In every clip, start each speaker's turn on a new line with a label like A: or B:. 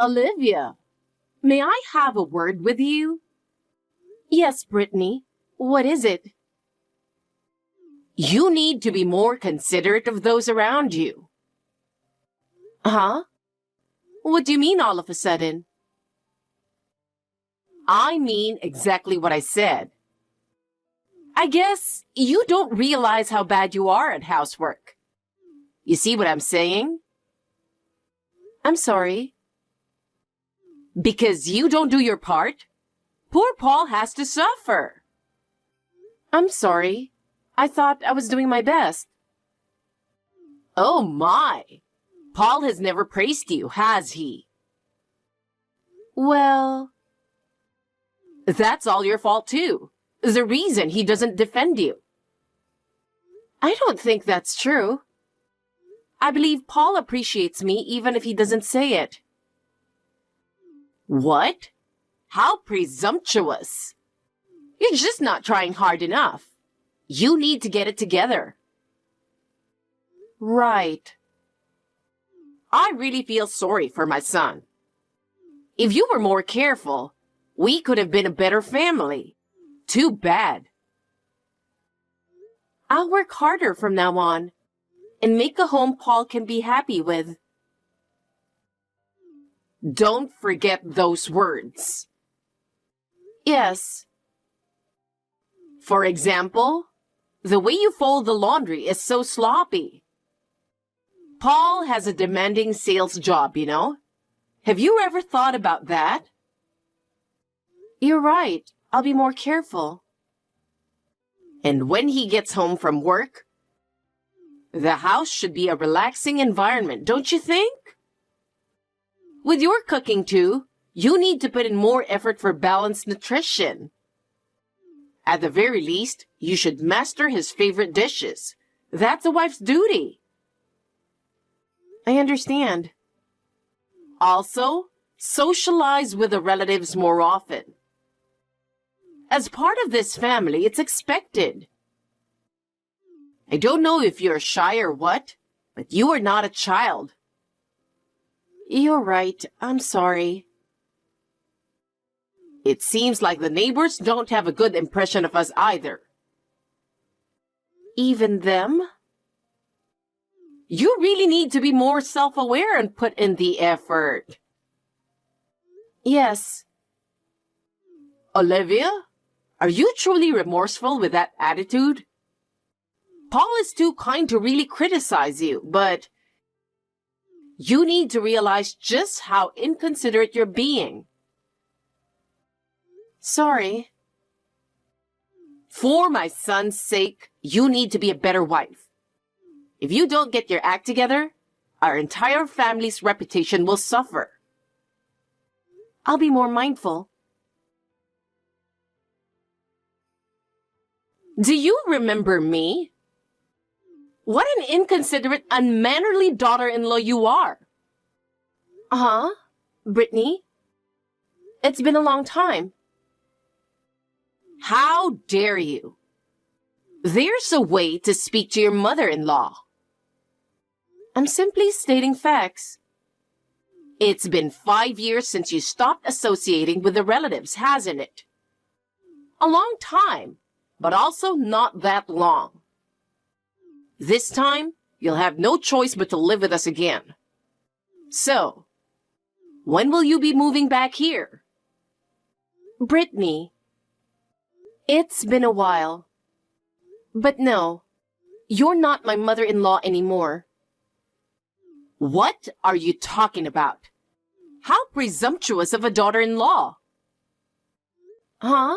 A: Olivia, may I have a word with you? Yes, Brittany. What is it? You need to be more considerate of those around you. Huh? What do you mean all of a sudden? I mean exactly what I said. I guess you don't realize how bad you are at housework. You see what I'm saying? I'm sorry. Because you don't do your part, poor Paul has to suffer. I'm sorry. I thought I was doing my best. Oh my! Paul has never praised you, has he? Well, that's all your fault too. The reason he doesn't defend you. I don't think that's true. I believe Paul appreciates me even if he doesn't say it. What? How presumptuous! You're just not trying hard enough. You need to get it together. Right. I really feel sorry for my son. If you were more careful, we could have been a better family. Too bad. I'll work harder from now on and make a home Paul can be happy with. Don't forget those words. Yes. For example, the way you fold the laundry is so sloppy. Paul has a demanding sales job, you know. Have you ever thought about that? You're right. I'll be more careful. And when he gets home from work, the house should be a relaxing environment, don't you think? With your cooking too, you need to put in more effort for balanced nutrition. At the very least, you should master his favorite dishes. That's a wife's duty. I understand. Also, socialize with the relatives more often. As part of this family, it's expected. I don't know if you're shy or what, but you are not a child. You're right. I'm sorry. It seems like the neighbors don't have a good impression of us either. Even them? You really need to be more self-aware and put in the effort. Yes. Olivia, are you truly remorseful with that attitude? Paul is too kind to really criticize you, but you need to realize just how inconsiderate you're being. Sorry. For my son's sake, you need to be a better wife. If you don't get your act together, our entire family's reputation will suffer. I'll be more mindful. Do you remember me? What an inconsiderate, unmannerly daughter-in-law you are. Uh-huh. Brittany? It's been a long time. How dare you? There's a way to speak to your mother-in-law. I'm simply stating facts. It's been 5 years since you stopped associating with the relatives, hasn't it? A long time, but also not that long. This time, you'll have no choice but to live with us again. So, when will you be moving back here? Brittany, it's been a while. But no, you're not my mother-in-law anymore. What are you talking about? How presumptuous of a daughter-in-law. Huh?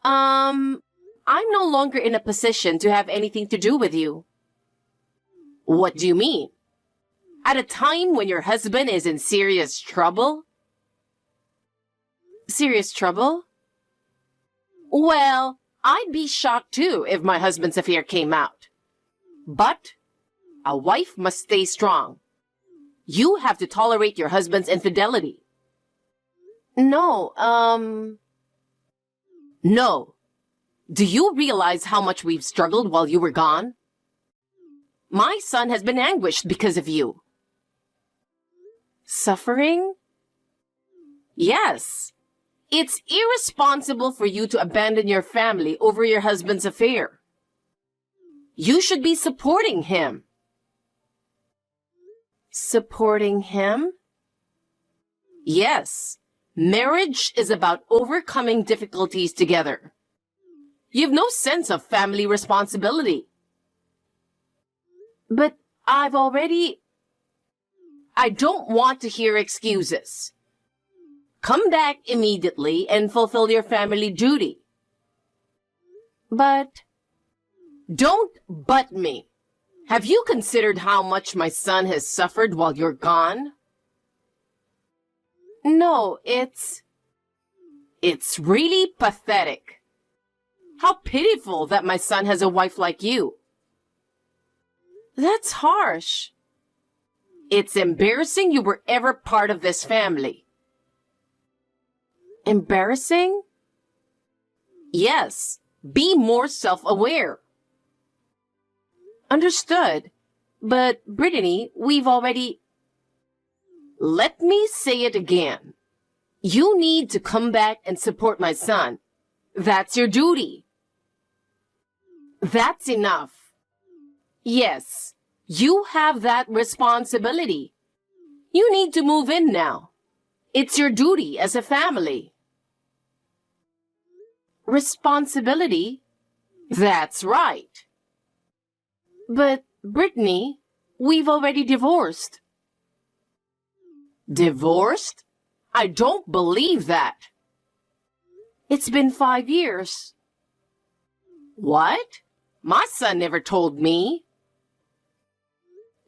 A: I'm no longer in a position to have anything to do with you. What do you mean? At a time when your husband is in serious trouble? Serious trouble? Well, I'd be shocked too if my husband's affair came out. But a wife must stay strong. You have to tolerate your husband's infidelity. No. Do you realize how much we've struggled while you were gone? My son has been anguished because of you. suffering? Yes. It's irresponsible for you to abandon your family over your husband's affair. You should be supporting him. Supporting him? Yes. Marriage is about overcoming difficulties together. You have no sense of family responsibility. But I don't want to hear excuses. Come back immediately and fulfill your family duty. But don't butt me. Have you considered how much my son has suffered while you're gone? No, it's really pathetic. How pitiful that my son has a wife like you. That's harsh. It's embarrassing you were ever part of this family. Embarrassing? Yes. Be more self-aware. Understood. But, Brittany, Let me say it again. You need to come back and support my son. That's your duty. That's enough. Yes, you have that responsibility. You need to move in now. It's your duty as a family. Responsibility? That's right. But, Brittany, we've already divorced. Divorced? I don't believe that. It's been 5 years. What? My son never told me.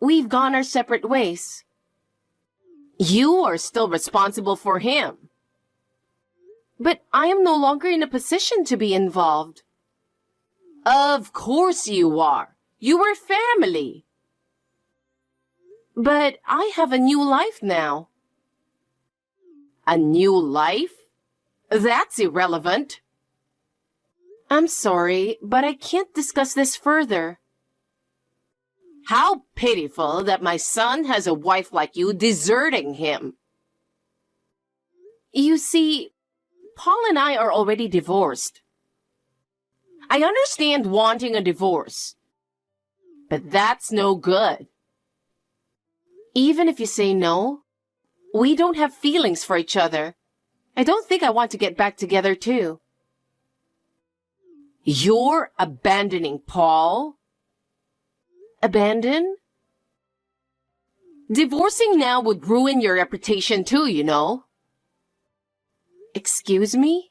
A: We've gone our separate ways. You are still responsible for him. But I am no longer in a position to be involved. Of course you are. You were family. But I have a new life now. A new life? That's irrelevant. I'm sorry, but I can't discuss this further. How pitiful that my son has a wife like you deserting him. You see, Paul and I are already divorced. I understand wanting a divorce, but that's no good. Even if you say no, we don't have feelings for each other. I don't think I want to get back together too. You're abandoning Paul? Abandon? Divorcing now would ruin your reputation too, you know. Excuse me?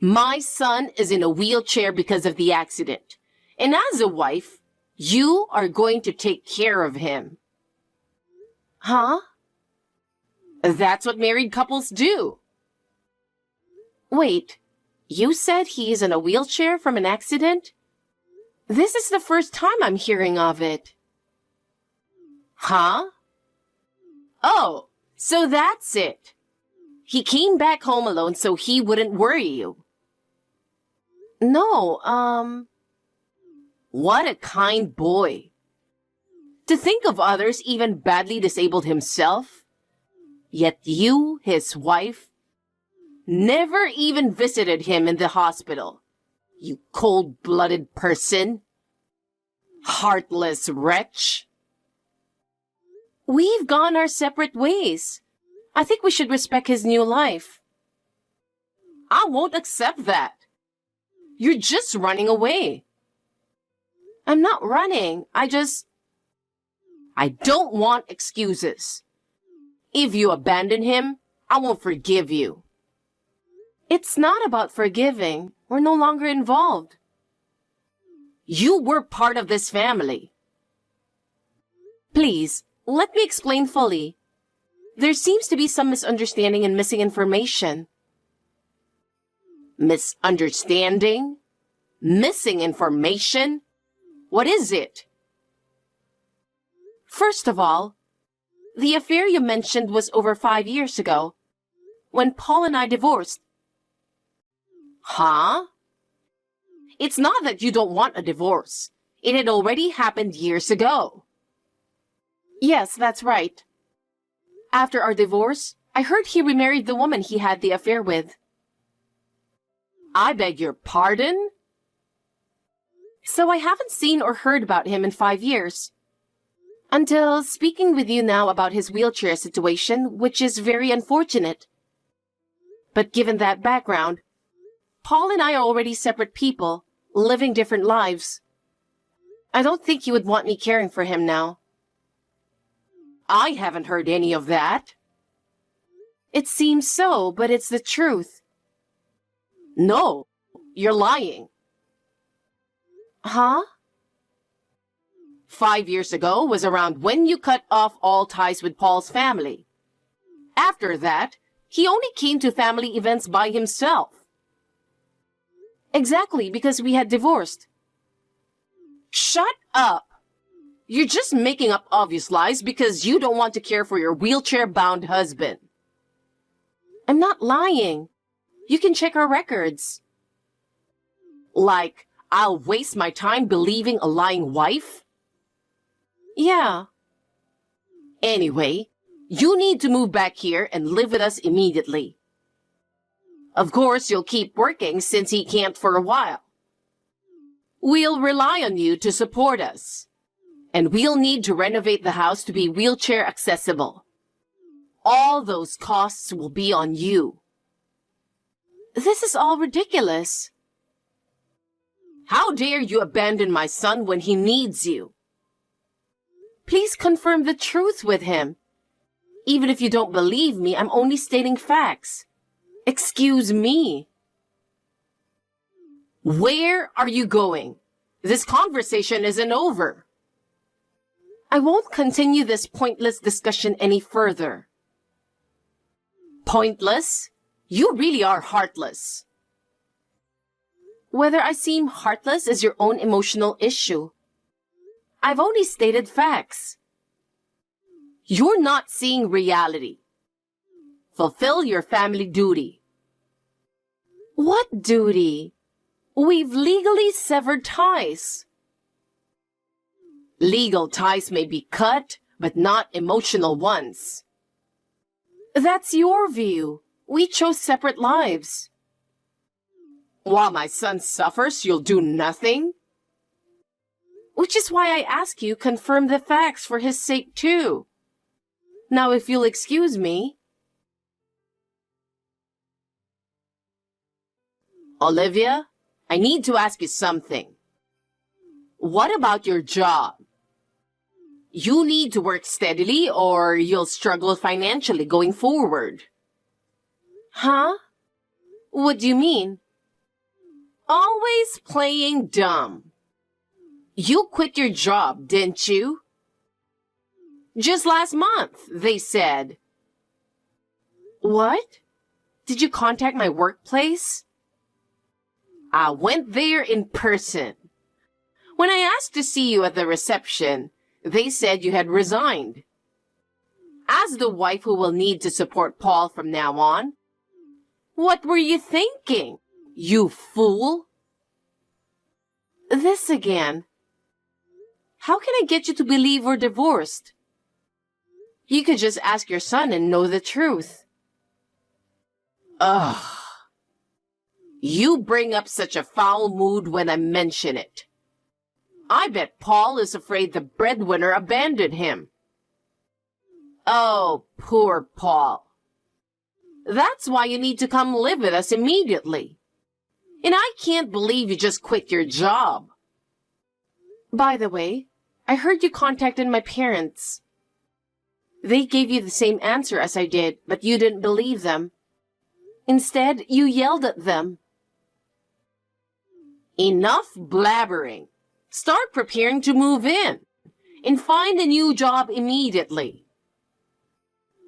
A: My son is in a wheelchair because of the accident. And as a wife, you are going to take care of him. Huh? That's what married couples do. Wait, you said he is in a wheelchair from an accident? This is the first time I'm hearing of it. Huh? Oh, so that's it. He came back home alone so he wouldn't worry you. No, what a kind boy. To think of others even badly disabled himself. Yet you, his wife, never even visited him in the hospital. You cold-blooded person. Heartless wretch. We've gone our separate ways. I think we should respect his new life. I won't accept that. You're just running away. I'm not running. I don't want excuses. If you abandon him, I won't forgive you. It's not about forgiving. We're no longer involved. You were part of this family. Please, let me explain fully. There seems to be some misunderstanding and missing information. Misunderstanding? Missing information? What is it? First of all, the affair you mentioned was over 5 years ago, when Paul and I divorced. Huh? It's not that you don't want a divorce. It had already happened years ago. Yes, that's right. After our divorce, I heard he remarried the woman he had the affair with.
B: I beg your pardon?
A: So I haven't seen or heard about him in 5 years. Until speaking with you now about his wheelchair situation, which is very unfortunate. But given that background, Paul and I are already separate people, living different lives. I don't think you would want me caring for him now.
B: I haven't heard any of that.
A: It seems so, but it's the truth.
B: No, you're lying.
A: Huh?
B: 5 years ago was around when you cut off all ties with Paul's family. After that, he only came to family events by himself.
A: Exactly, because we had divorced.
B: Shut up! You're just making up obvious lies because you don't want to care for your wheelchair-bound husband.
A: I'm not lying. You can check our records.
B: Like, I'll waste my time believing a lying wife?
A: Yeah.
B: Anyway, you need to move back here and live with us immediately. Of course, you'll keep working since he can't for a while. We'll rely on you to support us. And we'll need to renovate the house to be wheelchair accessible. All those costs will be on you.
A: This is all ridiculous.
B: How dare you abandon my son when he needs you?
A: Please confirm the truth with him. Even if you don't believe me, I'm only stating facts. Excuse me.
B: Where are you going? This conversation isn't over.
A: I won't continue this pointless discussion any further.
B: Pointless? You really are heartless.
A: Whether I seem heartless is your own emotional issue. I've only stated facts.
B: You're not seeing reality. Fulfill your family duty.
A: What duty? We've legally severed ties.
B: Legal ties may be cut, but not emotional ones.
A: That's your view. We chose separate lives.
B: While my son suffers, you'll do nothing?
A: Which is why I ask you confirm the facts for his sake too. Now if you'll excuse me.
B: Olivia, I need to ask you something. What about your job? You need to work steadily or you'll struggle financially going forward.
A: Huh? What do you mean?
B: Always playing dumb. You quit your job, didn't you? Just last month, they said.
A: What? Did you contact my workplace?
B: I went there in person. When I asked to see you at the reception, they said you had resigned. As the wife who will need to support Paul from now on, what were you thinking, you fool?
A: This again. How can I get you to believe we're divorced? You could just ask your son and know the truth.
B: Ugh. You bring up such a foul mood when I mention it. I bet Paul is afraid the breadwinner abandoned him. Oh, poor Paul. That's why you need to come live with us immediately. And I can't believe you just quit your job.
A: By the way, I heard you contacted my parents. They gave you the same answer as I did, but you didn't believe them. Instead, you yelled at them.
B: Enough blabbering. Start preparing to move in and find a new job immediately.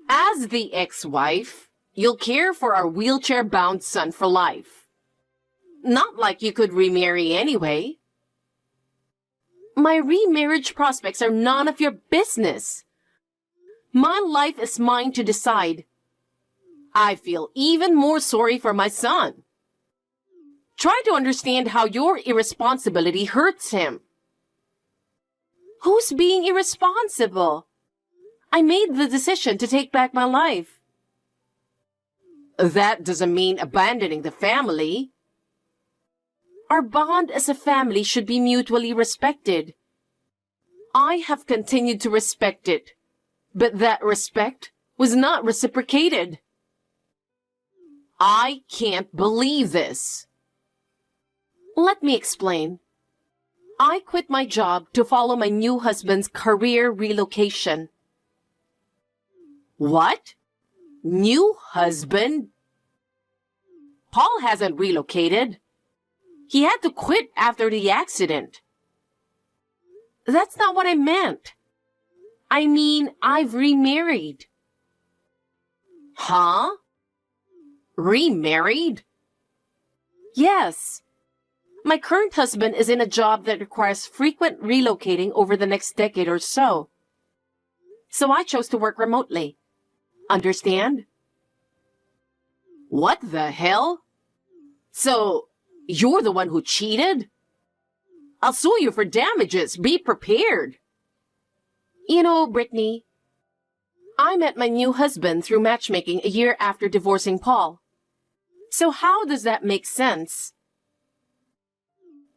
B: As the ex-wife, you'll care for our wheelchair-bound son for life. Not like you could remarry anyway.
A: My remarriage prospects are none of your business. My life is mine to decide.
B: I feel even more sorry for my son. Try to understand how your irresponsibility hurts him.
A: Who's being irresponsible?
B: I made the decision to take back my life.
A: That doesn't mean abandoning the family.
B: Our bond as a family should be mutually respected. I have continued to respect it, but that respect was not reciprocated.
A: I can't believe this.
B: Let me explain. I quit my job to follow my new husband's career relocation.
A: What? New husband? Paul hasn't relocated. He had to quit after the accident.
B: That's not what I meant. I mean, I've remarried.
A: Huh? Remarried?
B: Yes. My current husband is in a job that requires frequent relocating over the next decade or so. So I chose to work remotely. Understand?
A: What the hell? So, you're the one who cheated? I'll sue you for damages. Be prepared.
B: You know, Brittany, I met my new husband through matchmaking a year after divorcing Paul. So how does that make sense?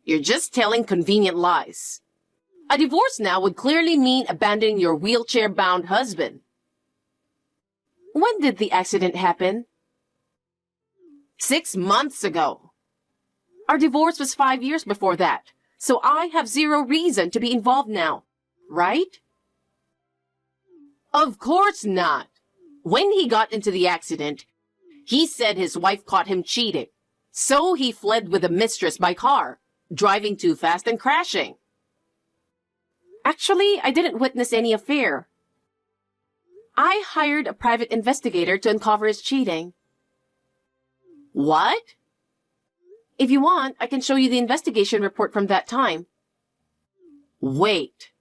A: You're just telling convenient lies. A divorce now would clearly mean abandoning your wheelchair-bound husband.
B: When did the accident happen?
A: 6 months ago.
B: Our divorce was 5 years before that, so I have zero reason to be involved now, right?
A: Of course not. When he got into the accident, he said his wife caught him cheating. So he fled with a mistress by car, driving too fast and crashing.
B: Actually, I didn't witness any affair. I hired a private investigator to uncover his cheating.
A: What?
B: If you want, I can show you the investigation report from that time.
A: Wait.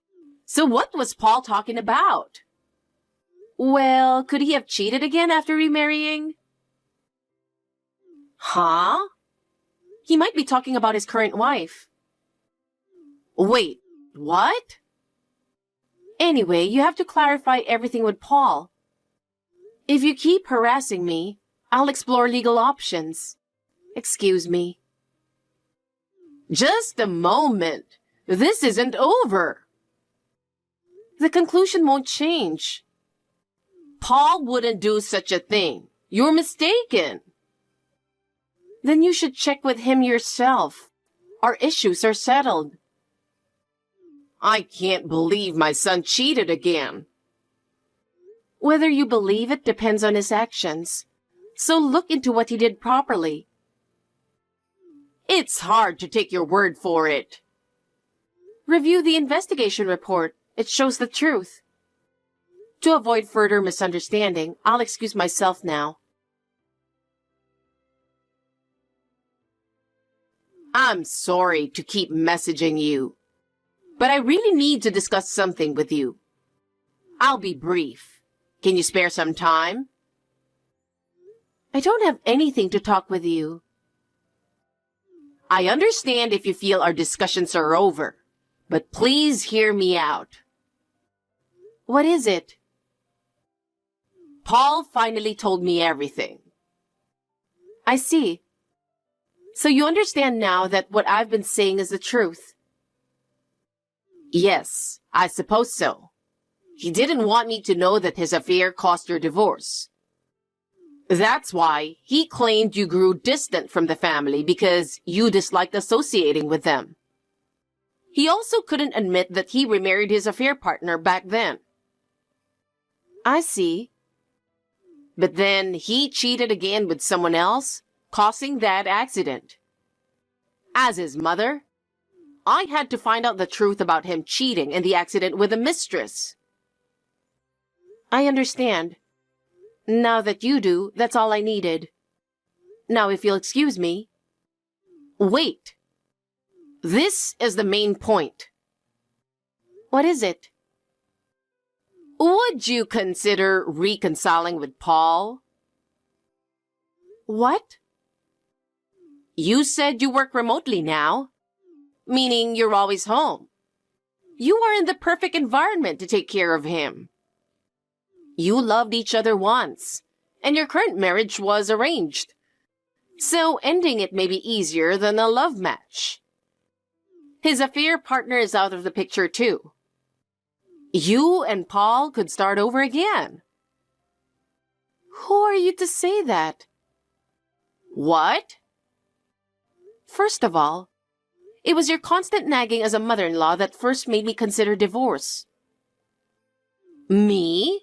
A: So what was Paul talking about?
B: Well, could he have cheated again after remarrying?
A: Huh?
B: He might be talking about his current wife.
A: Wait, what?
B: Anyway, you have to clarify everything with Paul. If you keep harassing me, I'll explore legal options. Excuse me.
A: Just a moment. This isn't over.
B: The conclusion won't change.
A: Paul wouldn't do such a thing. You're mistaken.
B: Then you should check with him yourself. Our issues are settled.
A: I can't believe my son cheated again.
B: Whether you believe it depends on his actions. So look into what he did properly.
A: It's hard to take your word for it.
B: Review the investigation report. It shows the truth. To avoid further misunderstanding, I'll excuse myself now.
A: I'm sorry to keep messaging you, but I really need to discuss something with you. I'll be brief. Can you spare some time?
B: I don't have anything to talk with you.
A: I understand if you feel our discussions are over, but please hear me out.
B: What is it?
A: Paul finally told me everything.
B: I see. So you understand now that what I've been saying is the truth?
A: Yes, I suppose so. He didn't want me to know that his affair caused your divorce. That's why he claimed you grew distant from the family because you disliked associating with them. He also couldn't admit that he remarried his affair partner back then.
B: I see.
A: But then he cheated again with someone else, causing that accident. As his mother, I had to find out the truth about him cheating and the accident with a mistress.
B: I understand. Now that you do, that's all I needed. Now, if you'll excuse me.
A: Wait. This is the main point.
B: What is it?
A: Would you consider reconciling with Paul?
B: What?
A: You said you work remotely now, meaning you're always home. You are in the perfect environment to take care of him.
B: You loved each other once, and your current marriage was arranged. So ending it may be easier than a love match. His affair partner is out of the picture too. You and Paul could start over again. Who are you to say that? What? First of all, it was your constant nagging as a mother-in-law that first made me consider divorce. Me?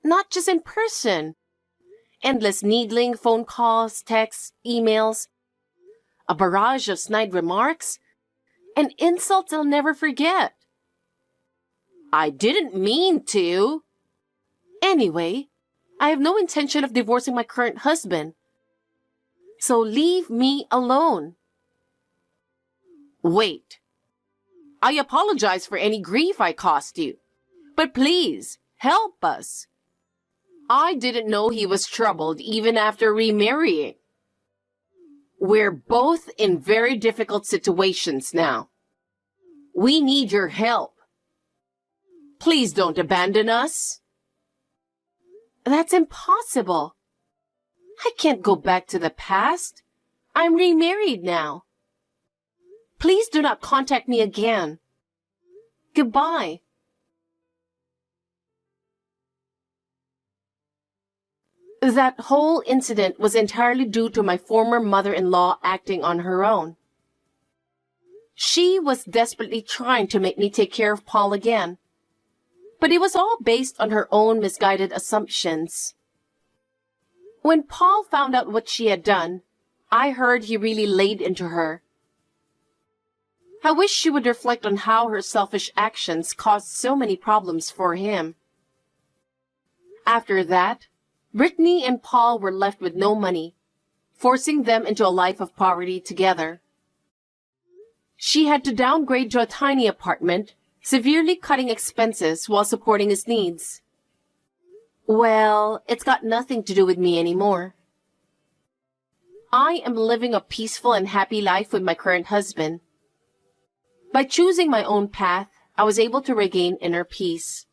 B: Not just in person. Endless needling, phone calls, texts, emails, a barrage of snide remarks, and insults I'll never forget. I didn't mean to. Anyway, I have no intention of divorcing my current husband. So leave me alone. Wait. I apologize for any grief I caused you, but please, help us. I didn't know he was troubled even after remarrying. We're both in very difficult situations now. We need your help. Please don't abandon us. That's impossible. I can't go back to the past. I'm remarried now. Please do not contact me again. Goodbye. That whole incident was entirely due to my former mother-in-law acting on her own. She was desperately trying to make me take care of Paul again. But it was all based on her own misguided assumptions. When Paul found out what she had done, I heard he really laid into her. I wish she would reflect on how her selfish actions caused so many problems for him. After that, Brittany and Paul were left with no money, forcing them into a life of poverty together. She had to downgrade to a tiny apartment, severely cutting expenses while supporting his needs. Well, it's got nothing to do with me anymore. I am living a peaceful and happy life with my current husband. By choosing my own path, I was able to regain inner peace.